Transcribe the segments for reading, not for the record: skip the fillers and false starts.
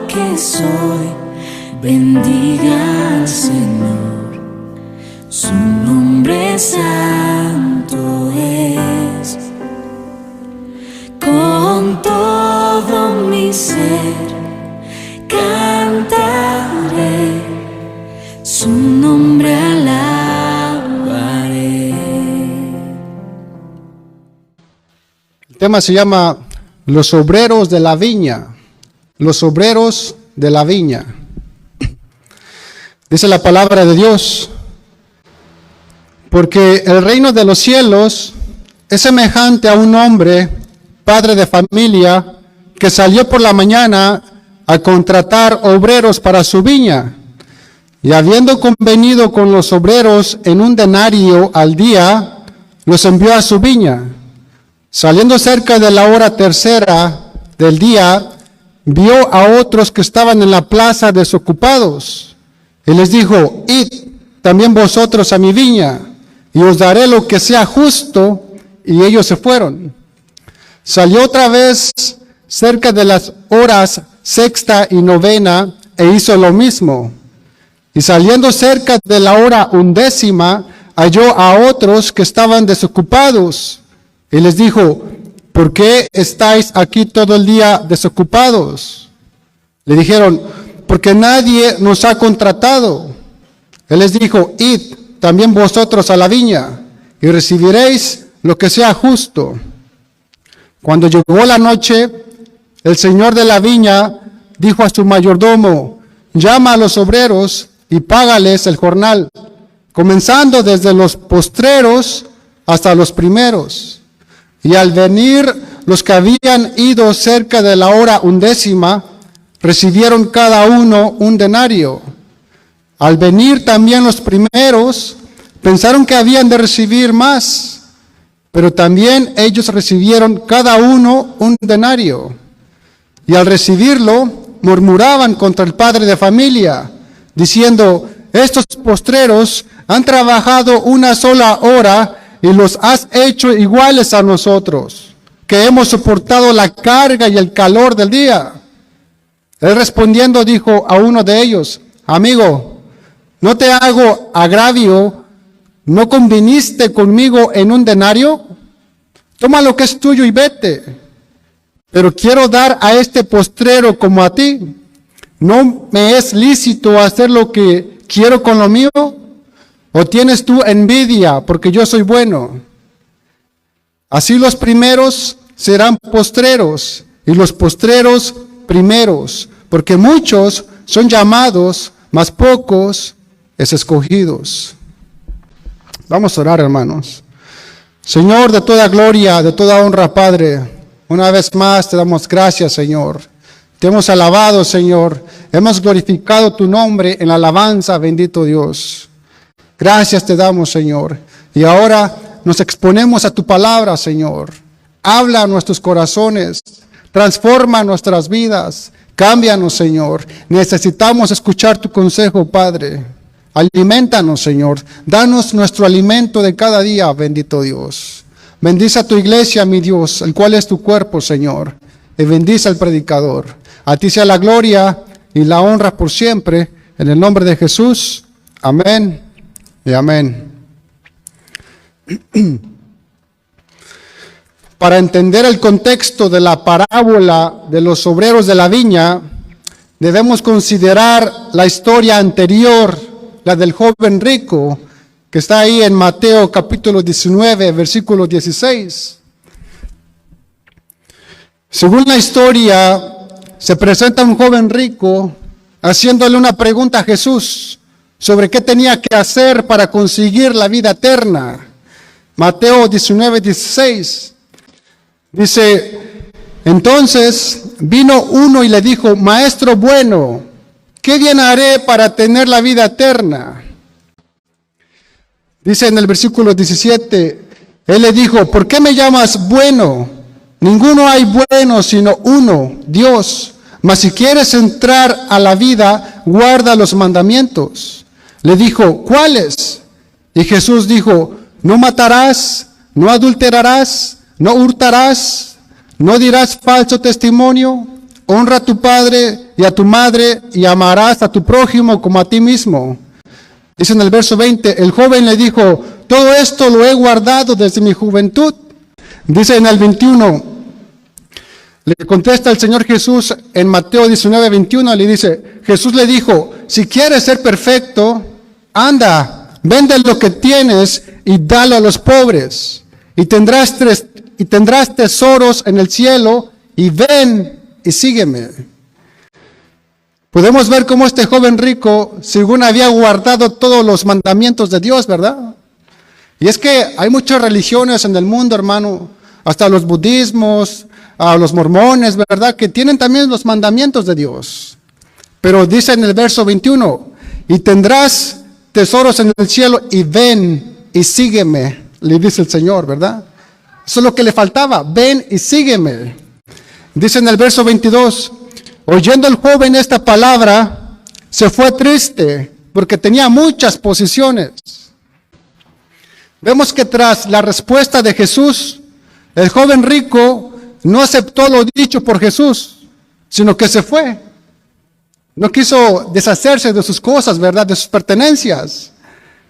que soy, bendiga al Señor, su nombre santo es. Con todo mi ser cantaré, su nombre alabaré. El tema se llama Los obreros de la viña. Los obreros de la viña. Dice la palabra de Dios: porque el reino de los cielos es semejante a un hombre, padre de familia, que salió por la mañana a contratar obreros para su viña, y habiendo convenido con los obreros en un denario al día, los envió a su viña. Saliendo cerca de la hora tercera del día, vio a otros que estaban en la plaza desocupados, y les dijo: id también vosotros a mi viña, y os daré lo que sea justo. Y ellos se fueron. Salió otra vez cerca de las horas sexta y novena, e hizo lo mismo. Y saliendo cerca de la hora undécima, halló a otros que estaban desocupados, y les dijo: ¿por qué estáis aquí todo el día desocupados? Le dijeron: porque nadie nos ha contratado. Él les dijo: id también vosotros a la viña, y recibiréis lo que sea justo. Cuando llegó la noche, el señor de la viña dijo a su mayordomo: llama a los obreros y págales el jornal, comenzando desde los postreros hasta los primeros. Y al venir los que habían ido cerca de la hora undécima, recibieron cada uno un denario. Al venir también los primeros, pensaron que habían de recibir más, pero también ellos recibieron cada uno un denario. Y al recibirlo, murmuraban contra el padre de familia, diciendo: estos postreros han trabajado una sola hora y los has hecho iguales a nosotros, que hemos soportado la carga y el calor del día. Él respondiendo dijo a uno de ellos: amigo, no te hago agravio, ¿no conviniste conmigo en un denario? Toma lo que es tuyo y vete. Pero quiero dar a este postrero como a ti. ¿No me es lícito hacer lo que quiero con lo mío? ¿O tienes tú envidia porque yo soy bueno? Así los primeros serán postreros, y los postreros primeros, porque muchos son llamados, mas pocos es escogidos. Vamos a orar, hermanos. Señor, de toda gloria, de toda honra, Padre, una vez más te damos gracias, Señor. Te hemos alabado, Señor. Hemos glorificado tu nombre en la alabanza, bendito Dios. Gracias te damos, Señor. Y ahora nos exponemos a tu palabra, Señor. Habla a nuestros corazones. Transforma nuestras vidas. Cámbianos, Señor. Necesitamos escuchar tu consejo, Padre. Aliméntanos, Señor. Danos nuestro alimento de cada día, bendito Dios. Bendice a tu iglesia, mi Dios, el cual es tu cuerpo, Señor. Y bendice al predicador. A ti sea la gloria y la honra por siempre. En el nombre de Jesús. Amén y amén. Para entender el contexto de la parábola de los obreros de la viña, debemos considerar la historia anterior, la del joven rico, que está ahí en Mateo capítulo 19, versículo 16. Según la historia, se presenta un joven rico haciéndole una pregunta a Jesús sobre qué tenía que hacer para conseguir la vida eterna. Mateo 19, 16. Dice: entonces vino uno y le dijo: maestro bueno, ¿qué bien haré para tener la vida eterna? Dice en el versículo 17, él le dijo: ¿por qué me llamas bueno? Ninguno hay bueno sino uno, Dios. Mas si quieres entrar a la vida, guarda los mandamientos. Le dijo: ¿cuáles? Y Jesús dijo: no matarás, no adulterarás, no hurtarás, no dirás falso testimonio, honra a tu padre y a tu madre y amarás a tu prójimo como a ti mismo. Dice en el verso 20, el joven le dijo, todo esto lo he guardado desde mi juventud. Dice en el 21, le contesta el Señor Jesús en Mateo 19, 21, le dice, Jesús le dijo, si quieres ser perfecto, anda, vende lo que tienes y dalo a los pobres, y tendrás tesoros en el cielo, y ven y sígueme. Podemos ver cómo este joven rico, según había guardado todos los mandamientos de Dios, ¿verdad? Y es que hay muchas religiones en el mundo, hermano, hasta los budismos, los mormones, ¿verdad? Que tienen también los mandamientos de Dios. Pero dice en el verso 21, y tendrás tesoros en el cielo, y ven y sígueme, le dice el Señor, ¿verdad? Eso es lo que le faltaba, ven y sígueme. Dice en el verso 22, oyendo el joven esta palabra, se fue triste, porque tenía muchas posesiones. Vemos que tras la respuesta de Jesús, el joven rico no aceptó lo dicho por Jesús, sino que se fue. No quiso deshacerse de sus cosas, ¿verdad? De sus pertenencias.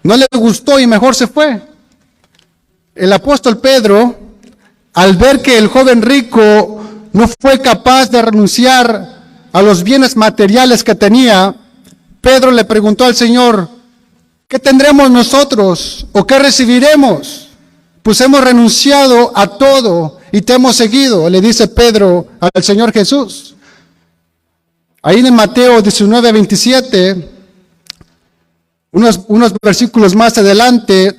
No le gustó y mejor se fue. El apóstol Pedro, al ver que el joven rico no fue capaz de renunciar a los bienes materiales que tenía, Pedro le preguntó al Señor, ¿qué tendremos nosotros o qué recibiremos? Pues hemos renunciado a todo y te hemos seguido, le dice Pedro al Señor Jesús. Ahí en Mateo 19, 27, unos versículos más adelante,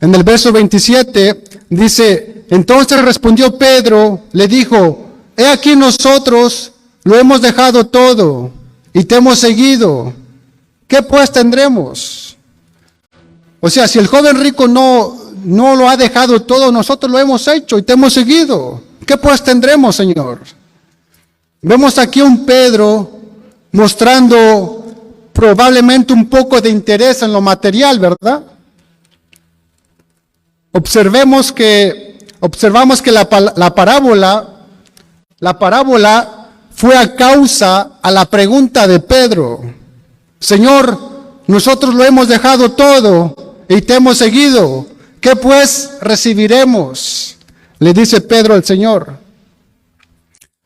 en el verso 27, dice, entonces respondió Pedro, le dijo, he aquí nosotros lo hemos dejado todo y te hemos seguido. ¿Qué pues tendremos? O sea, si el joven rico no lo ha dejado todo, nosotros lo hemos hecho y te hemos seguido. ¿Qué pues tendremos, Señor? Vemos aquí a un Pedro mostrando probablemente un poco de interés en lo material, ¿verdad? Observamos que la parábola fue a causa a la pregunta de Pedro. Señor, nosotros lo hemos dejado todo y te hemos seguido. ¿Qué pues recibiremos? Le dice Pedro al Señor.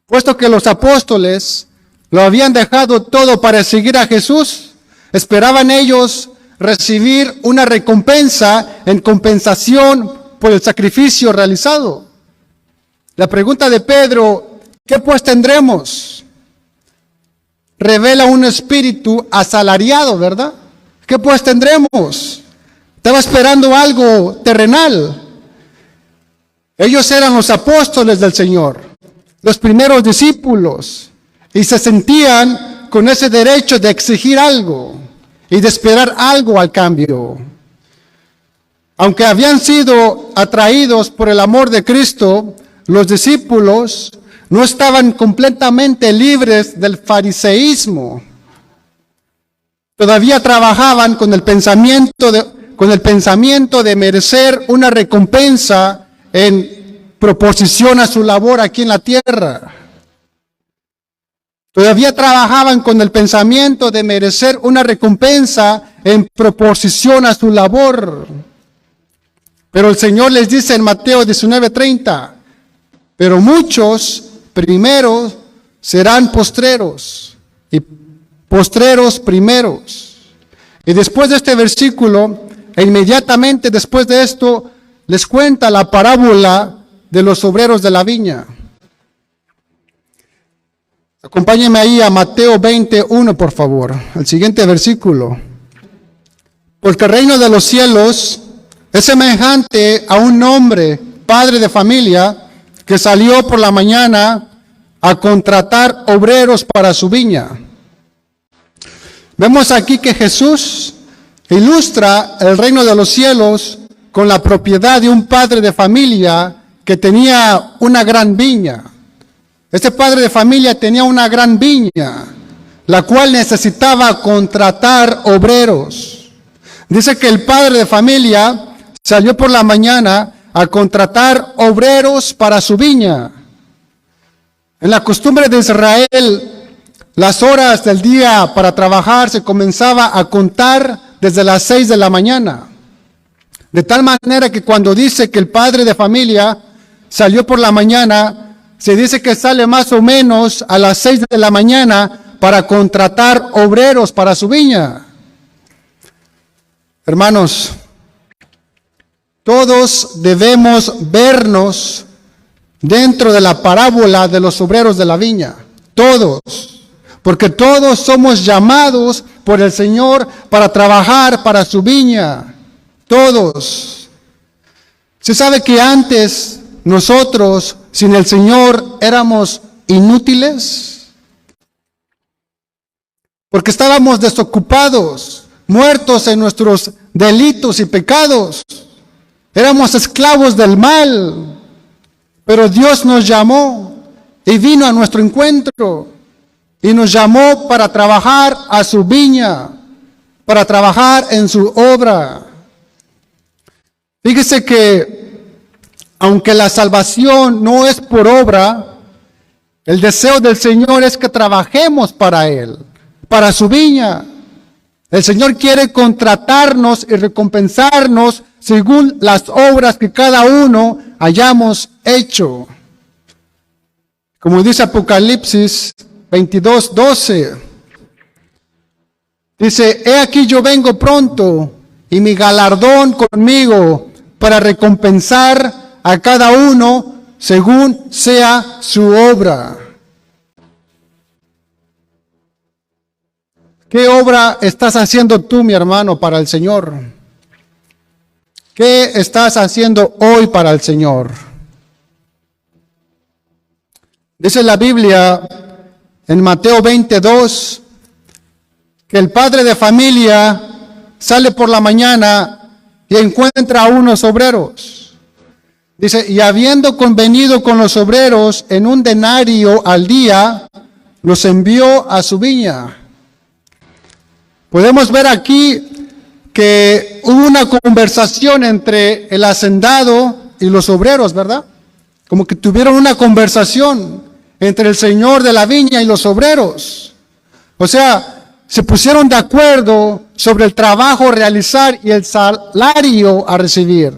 Puesto que los apóstoles lo habían dejado todo para seguir a Jesús, esperaban ellos recibir una recompensa en compensación por el sacrificio realizado. La pregunta de Pedro, ¿qué pues tendremos? Revela un espíritu asalariado, ¿verdad? ¿Qué pues tendremos? Estaba esperando algo terrenal. Ellos eran los apóstoles del Señor, los primeros discípulos, y se sentían con ese derecho de exigir algo y de esperar algo al cambio. Aunque habían sido atraídos por el amor de Cristo, los discípulos no estaban completamente libres del fariseísmo. Todavía trabajaban con el pensamiento de merecer una recompensa en proposición a su labor aquí en la tierra. Todavía trabajaban con el pensamiento de merecer una recompensa en proposición a su labor. Pero el Señor les dice en Mateo 19:30, pero muchos primeros serán postreros y postreros primeros. Y después de este versículo, e inmediatamente después de esto, les cuenta la parábola de los obreros de la viña. Acompáñenme ahí a Mateo 21, por favor, el siguiente versículo. Porque el reino de los cielos es semejante a un hombre, padre de familia, que salió por la mañana a contratar obreros para su viña. Vemos aquí que Jesús ilustra el reino de los cielos con la propiedad de un padre de familia que tenía una gran viña. Este padre de familia tenía una gran viña, la cual necesitaba contratar obreros. Dice que el padre de familia salió por la mañana a contratar obreros para su viña. En la costumbre de Israel, las horas del día para trabajar se comenzaba a contar desde las 6 de la mañana. De tal manera que cuando dice que el padre de familia salió por la mañana, se dice que sale más o menos a las 6 de la mañana para contratar obreros para su viña. Hermanos, todos debemos vernos dentro de la parábola de los obreros de la viña. Todos. Porque todos somos llamados por el Señor para trabajar para su viña. Todos. Se sabe que antes nosotros, sin el Señor, éramos inútiles. Porque estábamos desocupados, muertos en nuestros delitos y pecados. Éramos esclavos del mal. Pero Dios nos llamó y vino a nuestro encuentro. Y nos llamó para trabajar a su viña, para trabajar en su obra. Fíjese que, aunque la salvación no es por obra, el deseo del Señor es que trabajemos para Él, para su viña. El Señor quiere contratarnos y recompensarnos según las obras que cada uno hayamos hecho. Como dice Apocalipsis 22:12. Dice, he aquí yo vengo pronto y mi galardón conmigo para recompensar a cada uno según sea su obra. ¿Qué obra estás haciendo tú, mi hermano, para el Señor? ¿Qué estás haciendo hoy para el Señor? Dice la Biblia en Mateo 22, que el padre de familia sale por la mañana y encuentra a unos obreros. Dice, y habiendo convenido con los obreros en un denario al día, los envió a su viña. Podemos ver aquí que hubo una conversación entre el hacendado y los obreros, ¿verdad? Como que tuvieron una conversación entre el señor de la viña y los obreros. O sea, se pusieron de acuerdo sobre el trabajo a realizar y el salario a recibir.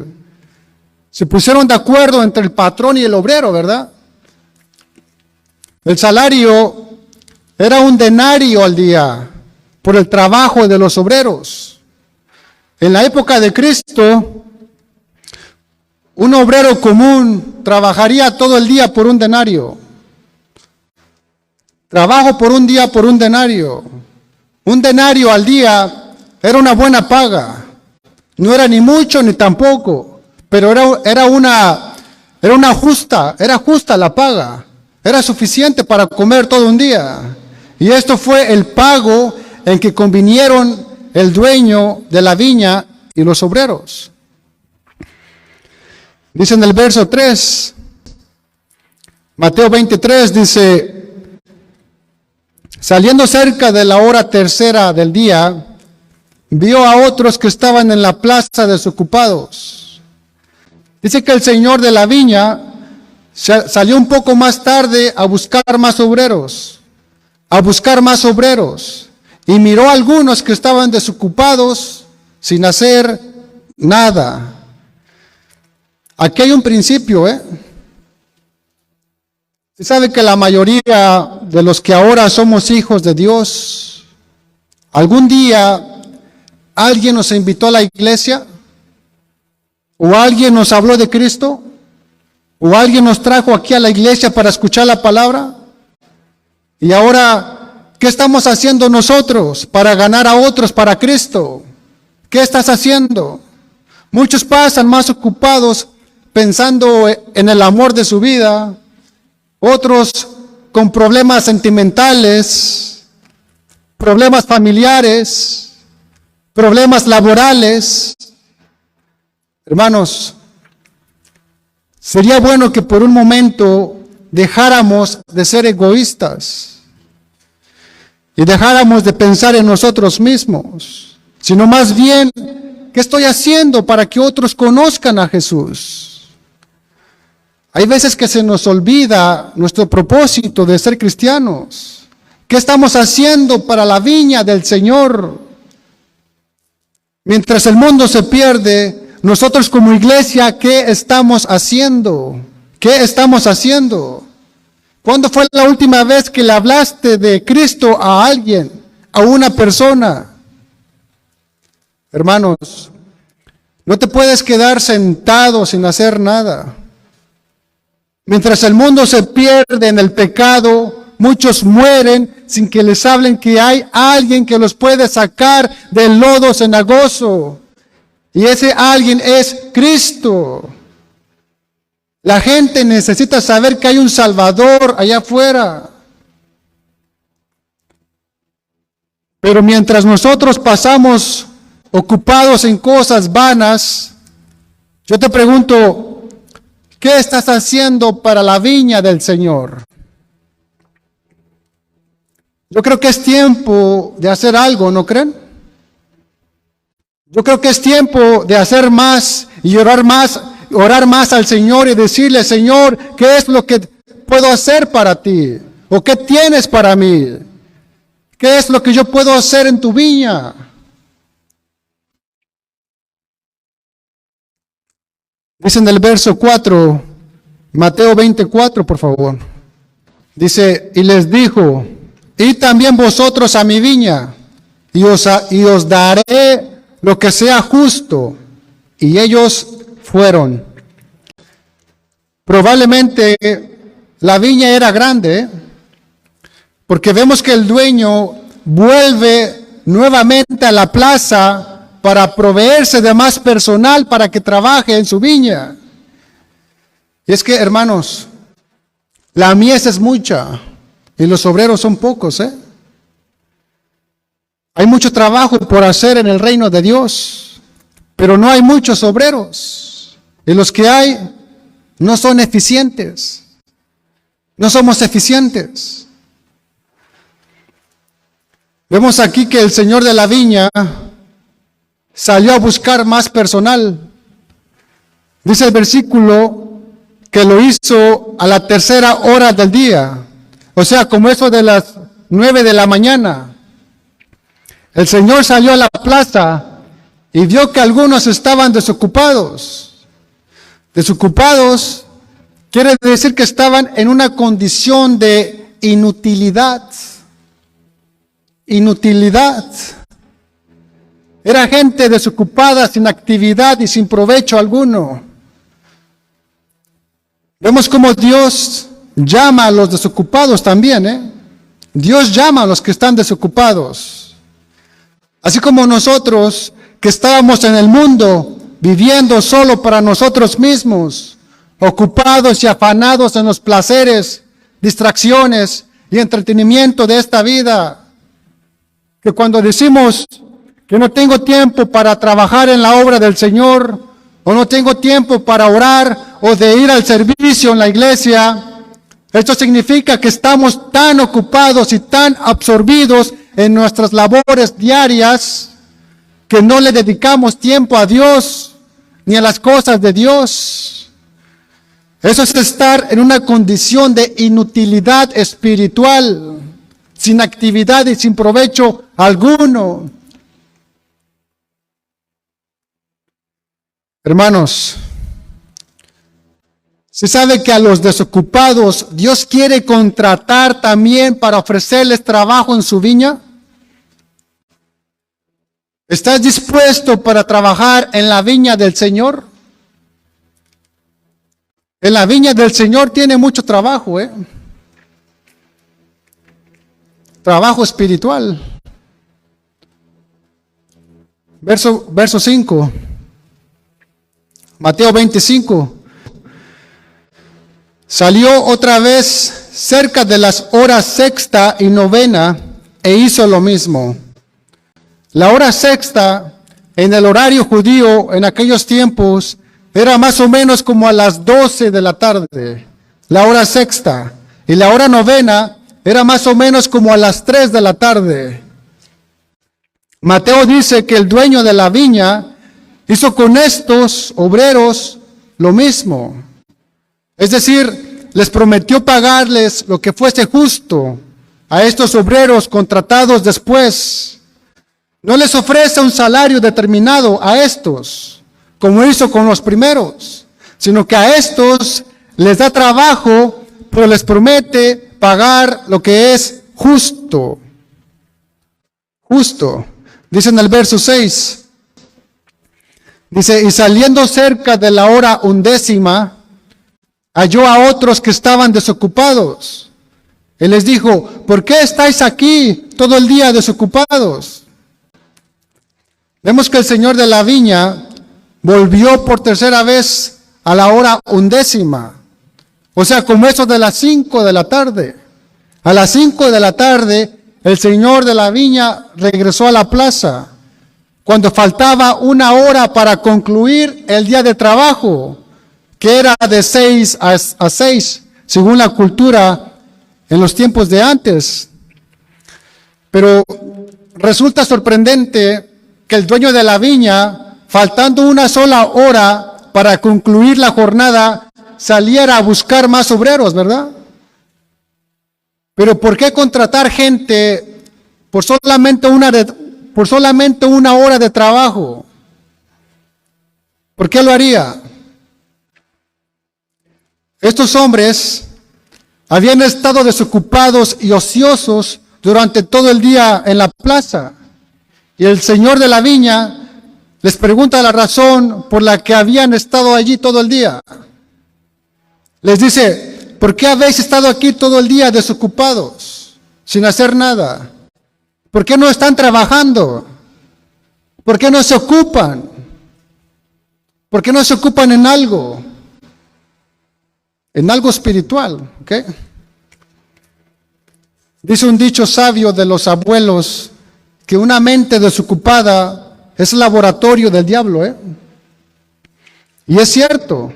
Se pusieron de acuerdo entre el patrón y el obrero, ¿verdad? El salario era un denario al día por el trabajo de los obreros. En la época de Cristo, un obrero común trabajaría todo el día por un denario. Trabajo por un día por un denario. Un denario al día era una buena paga. No era ni mucho ni tampoco, pero era justa la paga. Era suficiente para comer todo un día. Y esto fue el pago en que convinieron el dueño de la viña y los obreros. Dice en el verso 3, Mateo 23 dice, saliendo cerca de la hora tercera del día, vio a otros que estaban en la plaza desocupados. Dice que el señor de la viña salió un poco más tarde a buscar más obreros, y miró a algunos que estaban desocupados sin hacer nada. Aquí hay un principio, Se sabe que la mayoría de los que ahora somos hijos de Dios, algún día alguien nos invitó a la iglesia, o alguien nos habló de Cristo, o alguien nos trajo aquí a la iglesia para escuchar la palabra. Y ahora, ¿qué estamos haciendo nosotros para ganar a otros para Cristo? ¿Qué estás haciendo? Muchos pasan más ocupados pensando en el amor de su vida, otros con problemas sentimentales, problemas familiares, problemas laborales. Hermanos, sería bueno que por un momento dejáramos de ser egoístas y dejáramos de pensar en nosotros mismos, sino más bien, ¿qué estoy haciendo para que otros conozcan a Jesús? Hay veces que se nos olvida nuestro propósito de ser cristianos. ¿Qué estamos haciendo para la viña del Señor? Mientras el mundo se pierde, nosotros como iglesia, ¿qué estamos haciendo? ¿Qué estamos haciendo? ¿Cuándo fue la última vez que le hablaste de Cristo a alguien, a una persona? Hermanos, no te puedes quedar sentado sin hacer nada. Mientras el mundo se pierde en el pecado, muchos mueren sin que les hablen que hay alguien que los puede sacar del lodo cenagoso. Y ese alguien es Cristo. La gente necesita saber que hay un Salvador allá afuera. Pero mientras nosotros pasamos ocupados en cosas vanas, yo te pregunto, ¿qué estás haciendo para la viña del Señor? Yo creo que es tiempo de hacer algo, ¿no creen? Yo creo que es tiempo de hacer más y orar más al Señor y decirle, Señor, ¿qué es lo que puedo hacer para ti? ¿O qué tienes para mí? ¿Qué es lo que yo puedo hacer en tu viña? Dice en el verso 4, Mateo 24, por favor. Dice, y les dijo, id también vosotros a mi viña, y os daré lo que sea justo. Y ellos fueron. Probablemente la viña era grande, porque vemos que el dueño vuelve nuevamente a la plaza para proveerse de más personal para que trabaje en su viña. Y es que, hermanos, la mies es mucha y los obreros son pocos, ¿eh? Hay mucho trabajo por hacer en el reino de Dios, pero no hay muchos obreros. Y los que hay no son eficientes. No somos eficientes. Vemos aquí que el señor de la viña salió a buscar más personal. Dice el versículo que lo hizo a la 3:00 hora del día. O sea, como eso de las 9 de la mañana. El Señor salió a la plaza y vio que algunos estaban desocupados. Desocupados quiere decir que estaban en una condición de inutilidad. Inutilidad. Era gente desocupada, sin actividad y sin provecho alguno. Vemos cómo Dios llama a los desocupados también, ¿eh? Dios llama a los que están desocupados. Así como nosotros que estábamos en el mundo viviendo solo para nosotros mismos, ocupados y afanados en los placeres, distracciones y entretenimiento de esta vida, que cuando decimos que no tengo tiempo para trabajar en la obra del Señor, o no tengo tiempo para orar, o de ir al servicio en la iglesia, esto significa que estamos tan ocupados y tan absorbidos en nuestras labores diarias, que no le dedicamos tiempo a Dios, ni a las cosas de Dios. Eso es estar en una condición de inutilidad espiritual, sin actividad y sin provecho alguno. Hermanos, ¿se sabe que a los desocupados Dios quiere contratar también para ofrecerles trabajo en su viña? ¿Estás dispuesto para trabajar en la viña del Señor? En la viña del Señor tiene mucho trabajo, ¿eh? Trabajo espiritual. Verso 5. Mateo 25. Salió otra vez cerca de las horas 6ª y 9ª e hizo lo mismo. La hora 6ª en el horario judío en aquellos tiempos era más o menos como a las 12 de la tarde. La hora 6ª. Y la hora 9ª era más o menos como a las 3 de la tarde. Mateo dice que el dueño de la viña hizo con estos obreros lo mismo. Es decir, les prometió pagarles lo que fuese justo a estos obreros contratados después. No les ofrece un salario determinado a estos, como hizo con los primeros, sino que a estos les da trabajo, pero les promete pagar lo que es justo. Justo. Dice en el verso 6. Dice, y saliendo cerca de la hora 11, halló a otros que estaban desocupados. Él les dijo, ¿por qué estáis aquí todo el día desocupados? Vemos que el señor de la viña volvió por tercera vez a la hora 11. O sea, como eso de las 5 de la tarde. A las 5 de la tarde, el señor de la viña regresó a la plaza, cuando faltaba una hora para concluir el día de trabajo, que era de 6 a 6, según la cultura en los tiempos de antes. Pero resulta sorprendente que el dueño de la viña, faltando una sola hora para concluir la jornada, saliera a buscar más obreros, ¿verdad? Pero ¿por qué contratar gente por solamente una hora de trabajo? ¿Por qué lo haría? Estos hombres habían estado desocupados y ociosos durante todo el día en la plaza. Y el señor de la viña les pregunta la razón por la que habían estado allí todo el día. Les dice, ¿por qué habéis estado aquí todo el día desocupados, sin hacer nada? ¿Por qué no están trabajando? ¿Por qué no se ocupan? ¿Por qué no se ocupan en algo? En algo espiritual, ¿ok? Dice un dicho sabio de los abuelos que una mente desocupada es el laboratorio del diablo, ¿eh? Y es cierto,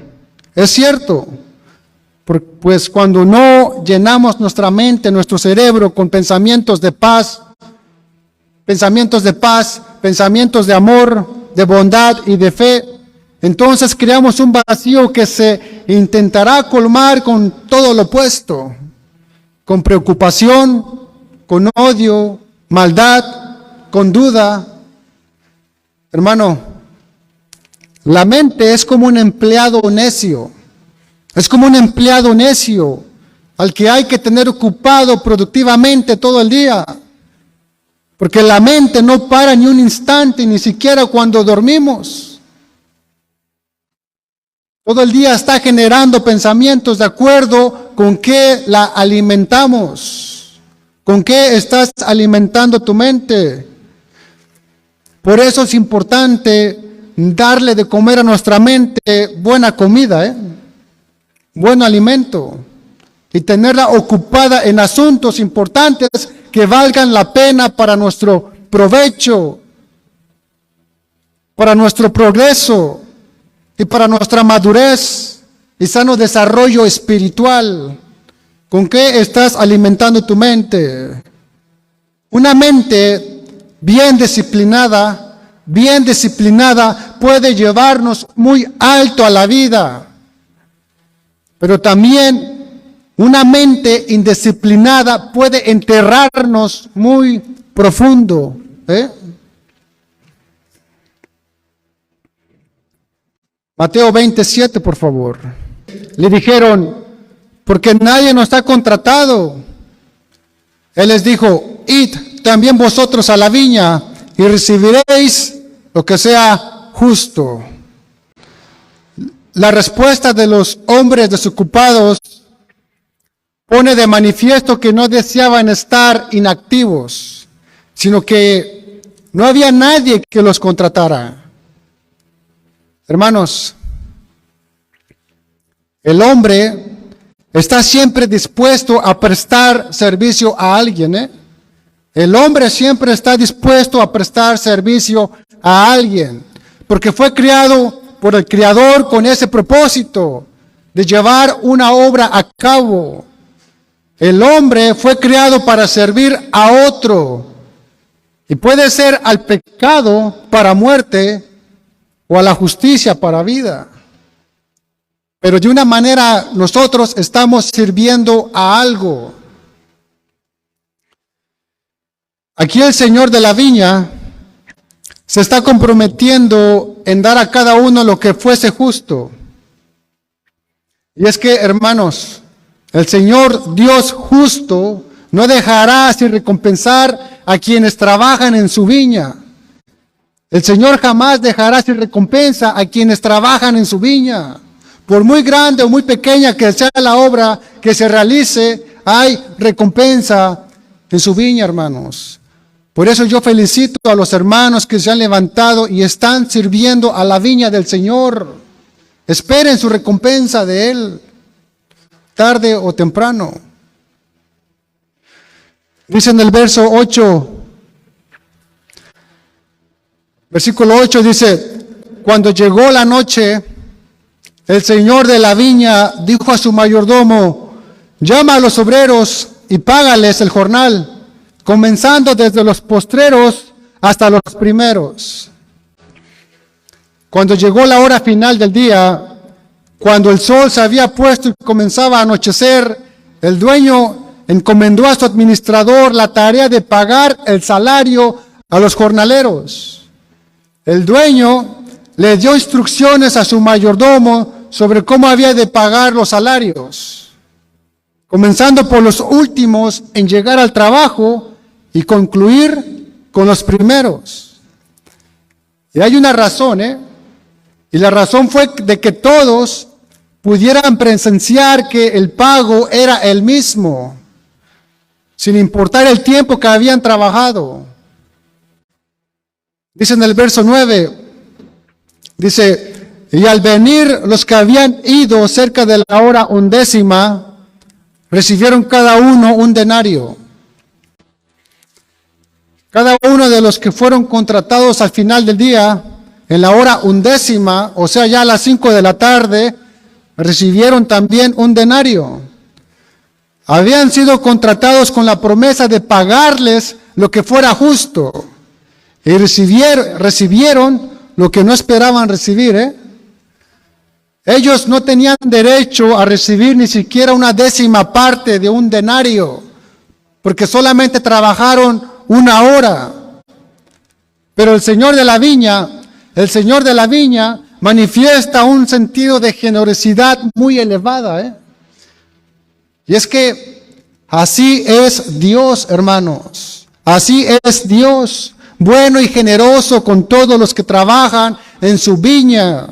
pues cuando no llenamos nuestra mente, nuestro cerebro con pensamientos de paz, pensamientos de amor, de bondad y de fe, entonces creamos un vacío que se intentará colmar con todo lo opuesto, con preocupación, con odio, maldad, con duda. Hermano, la mente es como un empleado necio. Es como un empleado necio al que hay que tener ocupado productivamente todo el día. Porque la mente no para ni un instante, ni siquiera cuando dormimos. Todo el día está generando pensamientos de acuerdo con qué la alimentamos. ¿Con qué estás alimentando tu mente? Por eso es importante darle de comer a nuestra mente buena comida, buen alimento, y tenerla ocupada en asuntos importantes que valgan la pena para nuestro provecho, para nuestro progreso y para nuestra madurez y sano desarrollo espiritual. ¿Con qué estás alimentando tu mente? Una mente bien disciplinada puede llevarnos muy alto a la vida. Pero también una mente indisciplinada puede enterrarnos muy profundo. Mateo 27, por favor. Le dijeron, porque nadie nos ha contratado. Él les dijo, id también vosotros a la viña y recibiréis lo que sea justo. La respuesta de los hombres desocupados pone de manifiesto que no deseaban estar inactivos, sino que no había nadie que los contratara. Hermanos, el hombre está siempre dispuesto a prestar servicio a alguien, El hombre siempre está dispuesto a prestar servicio a alguien, porque fue creado por el Creador con ese propósito de llevar una obra a cabo. El hombre fue creado para servir a otro y puede ser al pecado para muerte o a la justicia para vida. pero de una manera nosotros estamos sirviendo a algo. Aquí el Señor de la viña se está comprometiendo en dar a cada uno lo que fuese justo. Y es que, hermanos, el Señor Dios justo no dejará sin recompensar a quienes trabajan en su viña. El Señor jamás dejará sin recompensa a quienes trabajan en su viña. Por muy grande o muy pequeña que sea la obra que se realice, hay recompensa en su viña, hermanos. Por eso yo felicito a los hermanos que se han levantado y están sirviendo a la viña del Señor. Esperen su recompensa de Él, tarde o temprano. Dice en el verso 8, versículo 8 dice, cuando llegó la noche, el Señor de la viña dijo a su mayordomo, llama a los obreros y págales el jornal, comenzando desde los postreros hasta los primeros. Cuando llegó la hora final del día, cuando el sol se había puesto y comenzaba a anochecer, el dueño encomendó a su administrador la tarea de pagar el salario a los jornaleros. El dueño le dio instrucciones a su mayordomo sobre cómo había de pagar los salarios, comenzando por los últimos en llegar al trabajo y concluir con los primeros. Y hay una razón, y la razón fue de que todos pudieran presenciar que el pago era el mismo, sin importar el tiempo que habían trabajado. Dice en el verso 9, dice, y al venir los que habían ido cerca de la hora 11, recibieron cada uno un denario. Cada uno de los que fueron contratados al final del día, en la hora 11, o sea, ya a las 5 de la tarde, recibieron también un denario. Habían sido contratados con la promesa de pagarles lo que fuera justo. Y recibieron lo que no esperaban recibir. Ellos no tenían derecho a recibir ni siquiera una 10ª parte de un denario, porque solamente trabajaron 1 hora. Pero el Señor de la viña manifiesta un sentido de generosidad muy elevada. Y es que así es Dios, hermanos. Así es Dios, bueno y generoso con todos los que trabajan en su viña.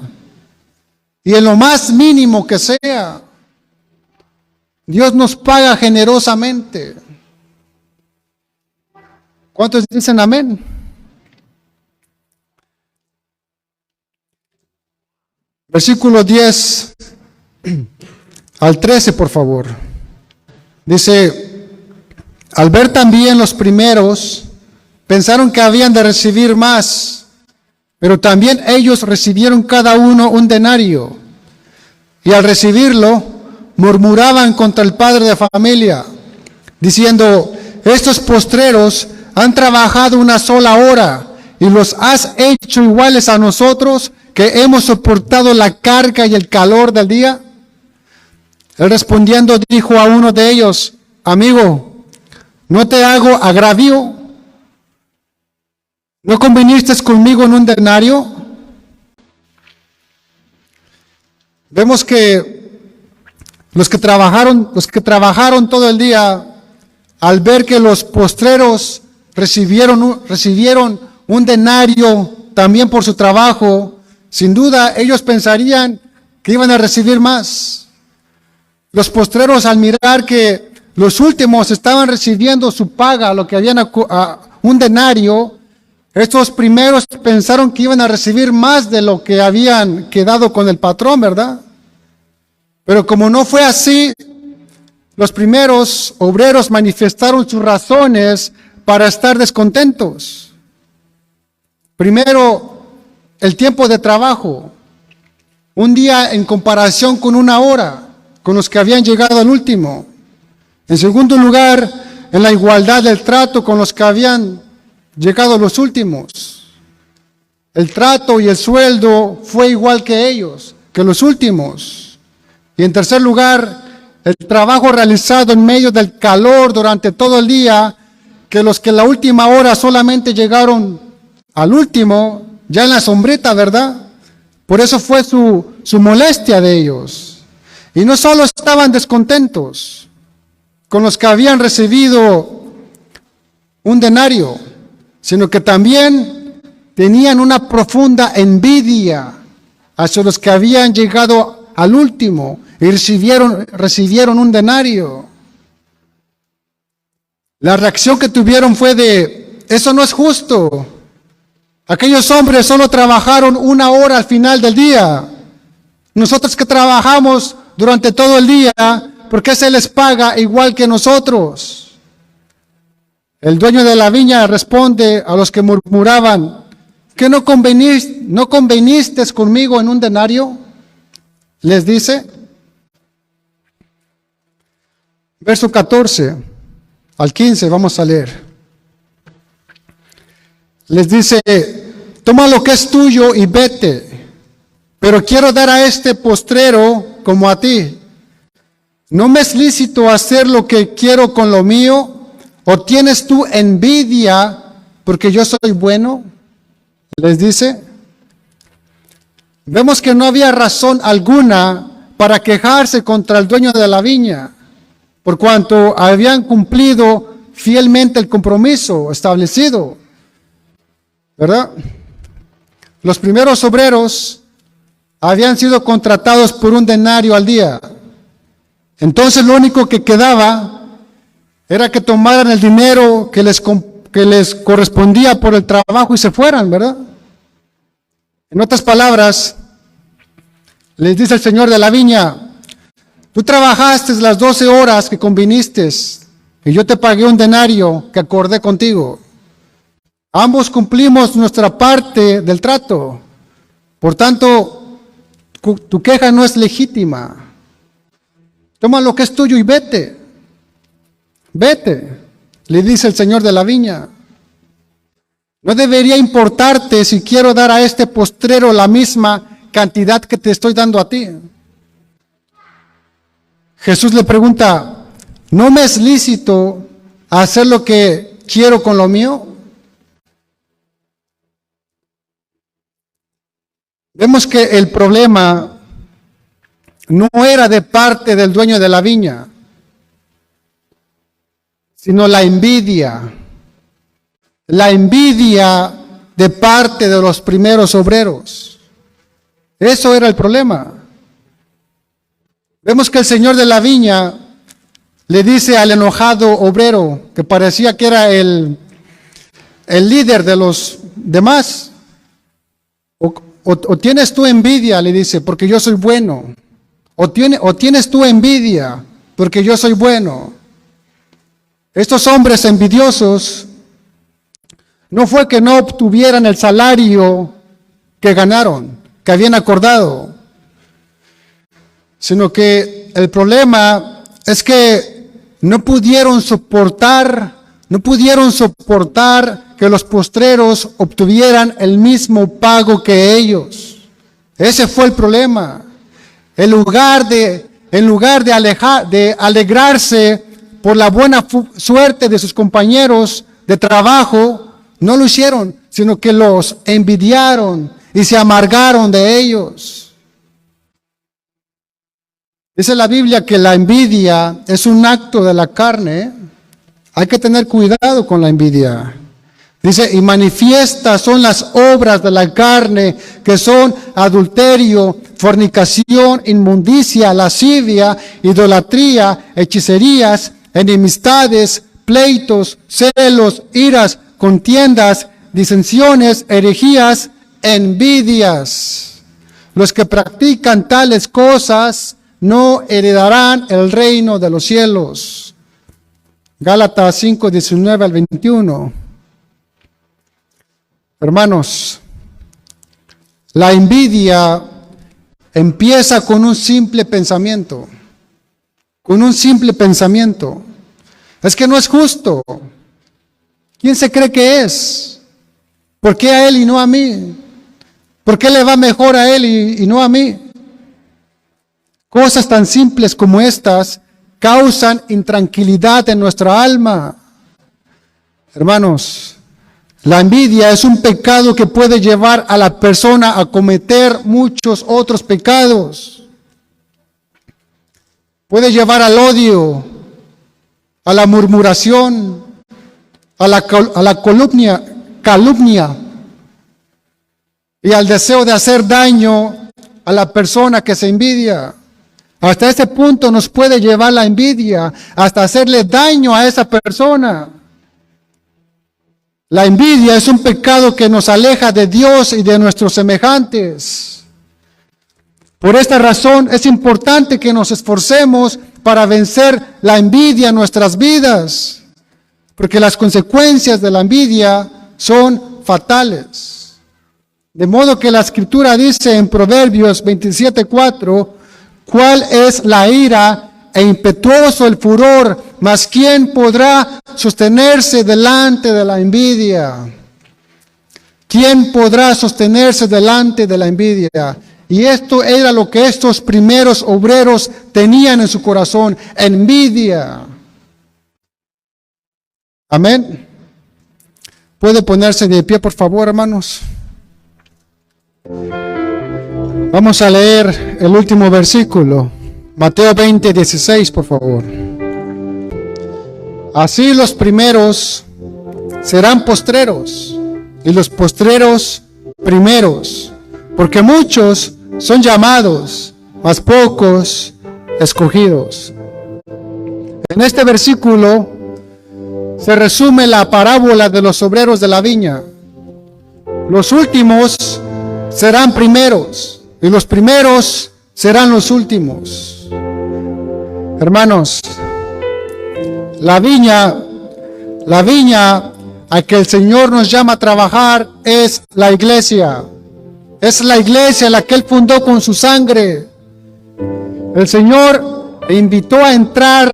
Y en lo más mínimo que sea, Dios nos paga generosamente. ¿Cuántos dicen amén? Versículo 10 al 13, por favor. Dice, al ver también los primeros, pensaron que habían de recibir más, pero también ellos recibieron cada uno un denario. Y al recibirlo, murmuraban contra el padre de familia, diciendo, estos postreros han trabajado 1 sola hora y los has hecho iguales a nosotros que hemos soportado la carga y el calor del día. Él respondiendo dijo a uno de ellos, amigo, ¿no te hago agravio? ¿No conviniste conmigo en un denario? Vemos que los que trabajaron todo el día, al ver que los postreros recibieron un denario también por su trabajo, sin duda ellos pensarían que iban a recibir más. Los postreros, al mirar que los últimos estaban recibiendo su paga, lo que habían un denario, estos primeros pensaron que iban a recibir más de lo que habían quedado con el patrón, ¿verdad? Pero como no fue así, los primeros obreros manifestaron sus razones para estar descontentos. Primero, el tiempo de trabajo. Un día en comparación con 1 hora, con los que habían llegado al último. En segundo lugar, en la igualdad del trato con los que habían llegado los últimos. El trato y el sueldo fue igual que ellos, que los últimos. Y en tercer lugar, el trabajo realizado en medio del calor durante todo el día, que los que en la última hora solamente llegaron al último, ya en la sombrita, ¿verdad? Por eso fue su molestia de ellos. Y no solo estaban descontentos con los que habían recibido un denario, sino que también tenían una profunda envidia hacia los que habían llegado al último y recibieron un denario. La reacción que tuvieron fue de, eso no es justo. Aquellos hombres solo trabajaron 1 hora al final del día. Nosotros que trabajamos durante todo el día, ¿por qué se les paga igual que nosotros? El dueño de la viña responde a los que murmuraban, ¿que no conveniste conmigo en un denario? Les dice, verso 14 al 15, vamos a leer. Les dice, toma lo que es tuyo y vete, pero quiero dar a este postrero como a ti. ¿No me es lícito hacer lo que quiero con lo mío? ¿O tienes tú envidia porque yo soy bueno? Les dice. Vemos que no había razón alguna para quejarse contra el dueño de la viña, por cuanto habían cumplido fielmente el compromiso establecido, ¿verdad? Los primeros obreros habían sido contratados por un denario al día. Entonces lo único que quedaba era que tomaran el dinero que les correspondía por el trabajo y se fueran, ¿verdad? En otras palabras, les dice el Señor de la viña, tú trabajaste las 12 horas que conviniste y yo te pagué un denario que acordé contigo. Ambos cumplimos nuestra parte del trato. Por tanto, tu queja no es legítima. Toma lo que es tuyo y vete. Vete, le dice el Señor de la viña. No debería importarte si quiero dar a este postrero la misma cantidad que te estoy dando a ti. Jesús le pregunta, ¿no me es lícito hacer lo que quiero con lo mío? Vemos que el problema no era de parte del dueño de la viña, sino la envidia de parte de los primeros obreros. Eso era el problema. Vemos que el Señor de la viña le dice al enojado obrero, que parecía que era el líder de los demás, o tienes tú envidia, le dice, porque yo soy bueno, o tienes tú envidia, porque yo soy bueno. Estos hombres envidiosos no fue que no obtuvieran el salario que ganaron, que habían acordado, sino que el problema es que no pudieron soportar que los postreros obtuvieran el mismo pago que ellos. Ese fue el problema. En lugar de alegrarse por la buena suerte de sus compañeros de trabajo, no lo hicieron, sino que los envidiaron y se amargaron de ellos. Dice la Biblia que la envidia es un acto de la carne. Hay que tener cuidado con la envidia. Dice, y manifiestas son las obras de la carne, que son adulterio, fornicación, inmundicia, lascivia, idolatría, hechicerías, enemistades, pleitos, celos, iras, contiendas, disensiones, herejías, envidias. Los que practican tales cosas no heredarán el reino de los cielos. Gálatas 5, 19 al 21. Hermanos, la envidia empieza con un simple pensamiento. Con un simple pensamiento. Es que no es justo. ¿Quién se cree que es? ¿Por qué a él y no a mí? ¿Por qué le va mejor a él y no a mí? Cosas tan simples como estas causan intranquilidad en nuestra alma. Hermanos, la envidia es un pecado que puede llevar a la persona a cometer muchos otros pecados. Puede llevar al odio, a la murmuración, a la calumnia y al deseo de hacer daño a la persona que se envidia. Hasta ese punto nos puede llevar la envidia, hasta hacerle daño a esa persona. La envidia es un pecado que nos aleja de Dios y de nuestros semejantes. Por esta razón es importante que nos esforcemos para vencer la envidia en nuestras vidas, porque las consecuencias de la envidia son fatales. De modo que la Escritura dice en Proverbios 27:4, ¿cuál es la ira e impetuoso el furor? Mas ¿quién podrá sostenerse delante de la envidia? ¿Quién podrá sostenerse delante de la envidia? Y esto era lo que estos primeros obreros tenían en su corazón, envidia. Amén. ¿Puede ponerse de pie, por favor, hermanos? Vamos a leer el último versículo, Mateo 20:16, por favor. Así los primeros serán postreros, y los postreros primeros, porque muchos son llamados, mas pocos escogidos. En este versículo se resume la parábola de los obreros de la viña. Los últimos serán primeros, y los primeros serán los últimos. Hermanos, la viña a que el Señor nos llama a trabajar es la iglesia. Es la iglesia la que Él fundó con su sangre. El Señor invitó a entrar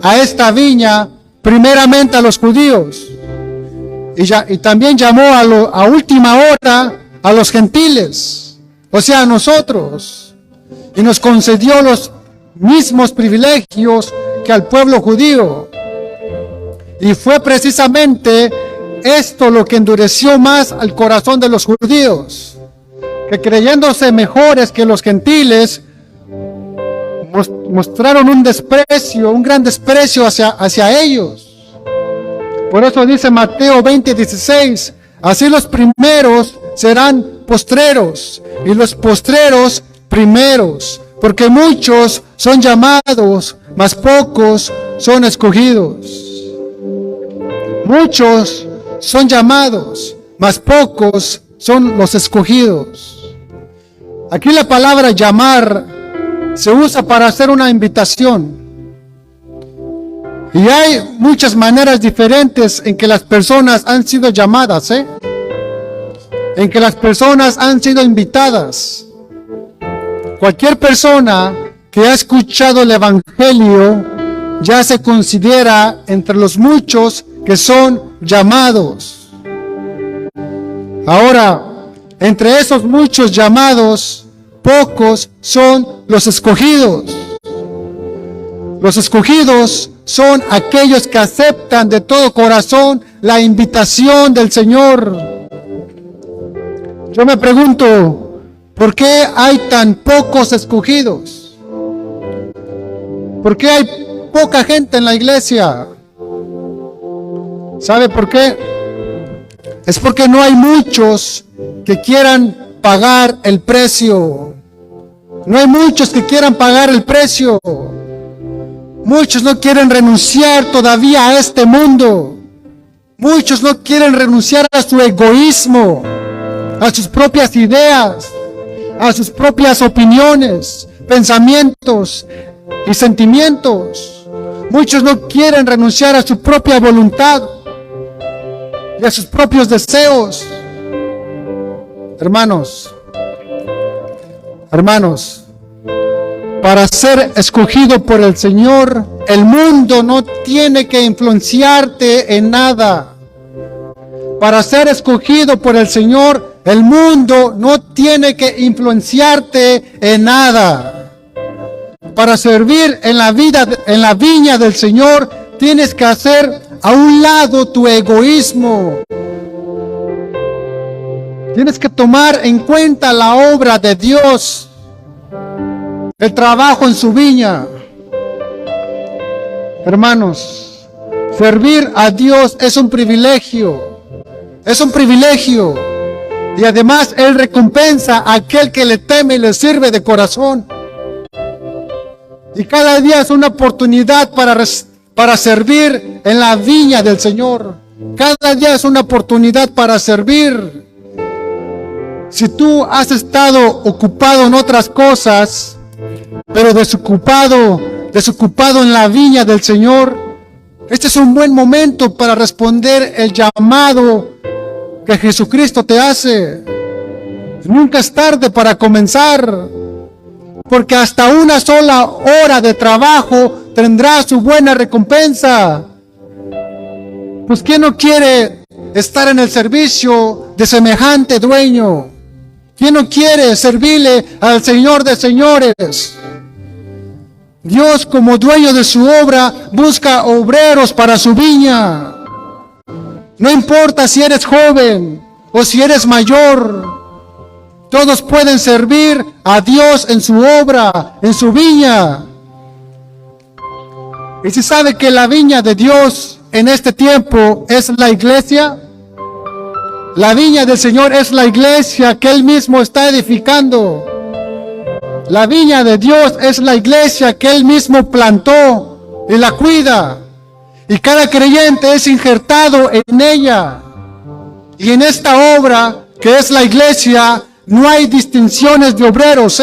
a esta viña primeramente a los judíos. Y también llamó a última hora a los gentiles, o sea, a nosotros. Y nos concedió los mismos privilegios que al pueblo judío. Y fue precisamente esto lo que endureció más al corazón de los judíos, que creyéndose mejores que los gentiles, mostraron un desprecio, un gran desprecio hacia ellos. Por eso dice Mateo 20:16, así los primeros serán postreros, y los postreros primeros, porque muchos son llamados, mas pocos son escogidos. Muchos son llamados, mas pocos son los escogidos. Aquí la palabra llamar se usa para hacer una invitación. Y hay muchas maneras diferentes en que las personas han sido llamadas, en que las personas han sido invitadas. Cualquier persona que ha escuchado el Evangelio ya se considera entre los muchos que son llamados. Ahora, entre esos muchos llamados, pocos son los escogidos. Los escogidos son aquellos que aceptan de todo corazón la invitación del Señor. Yo me pregunto, ¿por qué hay tan pocos escogidos? ¿Por qué hay poca gente en la iglesia? ¿Sabe por qué? Es porque no hay muchos que quieran pagar el precio. No hay muchos que quieran pagar el precio. Muchos no quieren renunciar todavía a este mundo. Muchos no quieren renunciar a su egoísmo, a sus propias ideas, a sus propias opiniones, pensamientos y sentimientos. Muchos no quieren renunciar a su propia voluntad y a sus propios deseos. Hermanos, para ser escogido por el Señor, el mundo no tiene que influenciarte en nada. Para ser escogido por el Señor, el mundo no tiene que influenciarte en nada. Para servir en la viña del Señor, tienes que hacer a un lado tu egoísmo. Tienes que tomar en cuenta la obra de Dios, el trabajo en su viña. Hermanos, servir a Dios es un privilegio. Es un privilegio. Y además Él recompensa a aquel que le teme y le sirve de corazón. Y cada día es una oportunidad para servir en la viña del Señor. Cada día es una oportunidad para servir. Si tú has estado ocupado en otras cosas, pero desocupado en la viña del Señor, este es un buen momento para responder el llamado que Jesucristo te hace. Nunca es tarde para comenzar, porque hasta una sola hora de trabajo tendrá su buena recompensa. Pues ¿quién no quiere estar en el servicio de semejante dueño? ¿Quién no quiere servirle al Señor de señores? Dios, como dueño de su obra, busca obreros para su viña. No importa si eres joven o si eres mayor, todos pueden servir a Dios en su obra, en su viña. Y si sabe que la viña de Dios en este tiempo es la iglesia, la viña del Señor es la iglesia que Él mismo está edificando. La viña de Dios es la iglesia que Él mismo plantó y la cuida. Y cada creyente es injertado en ella. Y en esta obra que es la iglesia, no hay distinciones de obreros,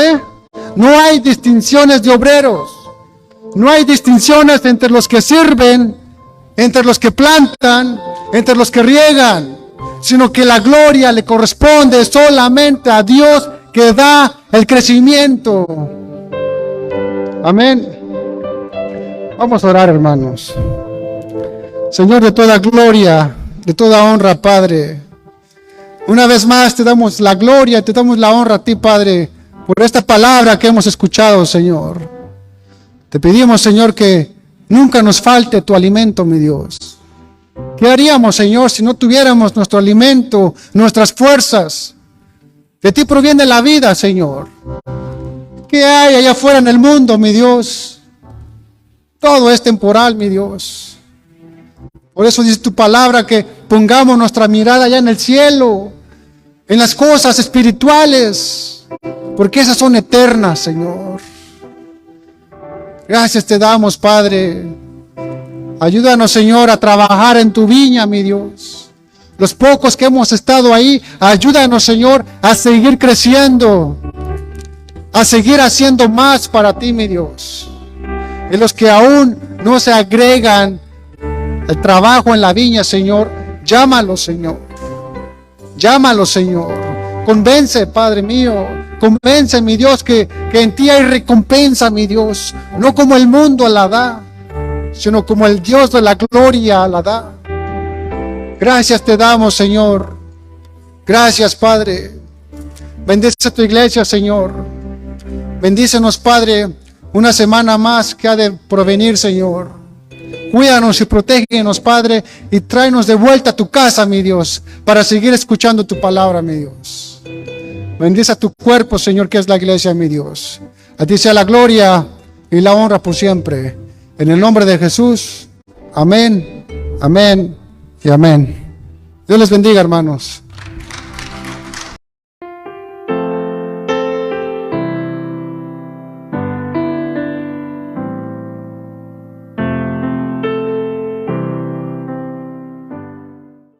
No hay distinciones de obreros. No hay distinciones entre los que sirven, entre los que plantan, entre los que riegan, sino que la gloria le corresponde solamente a Dios que da el crecimiento. Amén. Vamos a orar, hermanos. Señor, de toda gloria, de toda honra, Padre, una vez más te damos la gloria, te damos la honra a ti, Padre, por esta palabra que hemos escuchado, Señor. Te pedimos, Señor, que nunca nos falte tu alimento, mi Dios. ¿Qué haríamos, Señor, si no tuviéramos nuestro alimento, nuestras fuerzas? De ti proviene la vida, Señor. ¿Qué hay allá afuera en el mundo, mi Dios? Todo es temporal, mi Dios. Por eso dice tu palabra que pongamos nuestra mirada allá en el cielo, en las cosas espirituales, porque esas son eternas, Señor. Gracias te damos, Padre. Ayúdanos, Señor, a trabajar en tu viña, mi Dios. Los pocos que hemos estado ahí, ayúdanos, Señor, a seguir creciendo, a seguir haciendo más para ti, mi Dios. Y los que aún no se agregan al trabajo en la viña, Señor, llámalos, Señor. Llámalos, Señor. Convence, Padre mío. Convence, mi Dios, que en ti hay recompensa, mi Dios. No como el mundo la da, sino como el Dios de la gloria la da. Gracias te damos, Señor. Gracias, Padre. Bendice a tu iglesia, Señor. Bendícenos, Padre, una semana más que ha de provenir, Señor. Cuídanos y protégenos, Padre, y tráenos de vuelta a tu casa, mi Dios, para seguir escuchando tu palabra, mi Dios. Bendice a tu cuerpo, Señor, que es la iglesia, mi Dios. A ti sea la gloria y la honra por siempre. En el nombre de Jesús. Amén, amén y amén. Dios les bendiga, hermanos.